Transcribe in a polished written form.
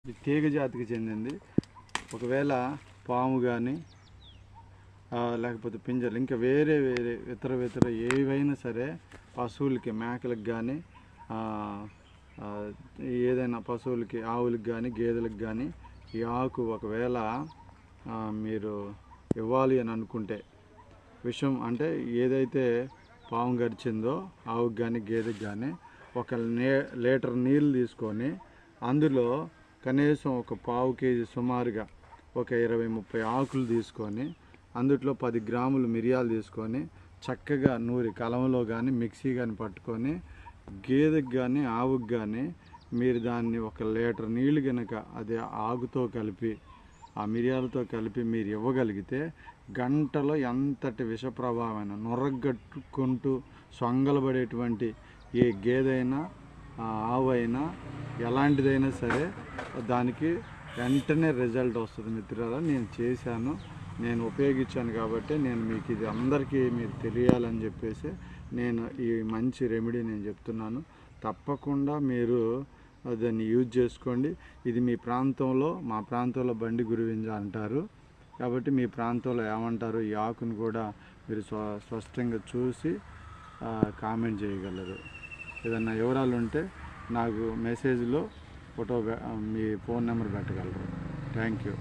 ఇది తీగ జాతికి చెందింది. ఒకవేళ పాము కానీ లేకపోతే పింజలు ఇంకా వేరే వేరే ఇతర ఏవైనా సరే పశువులకి మేకలకు కానీ ఏదైనా పశువులకి ఆవులకి కానీ గేదెలకు కానీ ఈ ఆకు ఒకవేళ మీరు ఇవ్వాలి అని అనుకుంటే విషం అంటే ఏదైతే పాము గడిచిందో ఆవుకి కానీ గేదెకి కానీ ఒక లీటర్ నీళ్ళు తీసుకొని అందులో కనీసం ఒక పావు కేజీ సుమారుగా ఒక 20-30 ఆకులు తీసుకొని అందులో 10 గ్రాములు మిరియాలు తీసుకొని చక్కగా నూరి కలంలో కానీ మిక్సీ కానీ పట్టుకొని గేదెకి కానీ ఆవుకి కానీ మీరు దాన్ని ఒక లీటర్ నీళ్ళు కనుక అది ఆకుతో కలిపి ఆ మిరియాలతో కలిపి మీరు ఇవ్వగలిగితే గంటలో ఎంతటి విష ప్రభావమైన నొరగట్టుకుంటూ సొంగలబడేటువంటి ఏ గేదైనా ఆవు అయినా ఎలాంటిదైనా సరే దానికి వెంటనే రిజల్ట్ వస్తుంది మిత్రులారా. నేను చేశాను, నేను ఉపయోగించాను కాబట్టి నేను మీకు ఇది అందరికీ మీరు తెలియాలని చెప్పేసి నేను ఈ మంచి రెమెడీ నేను చెప్తున్నాను. తప్పకుండా మీరు దాన్ని యూజ్ చేసుకోండి. ఇది మీ ప్రాంతంలో, మా ప్రాంతంలో బండి గురువింజ అంటారు కాబట్టి మీ ప్రాంతంలో ఏమంటారు ఈ ఆకును కూడా మీరు స్పష్టంగా చూసి కామెంట్ చేయగలరు. ఏదన్నా వివరాలు ఉంటే నాకు మెసేజ్లో ఫోటో మీ ఫోన్ నెంబర్ పెట్టగలరు. Thank you.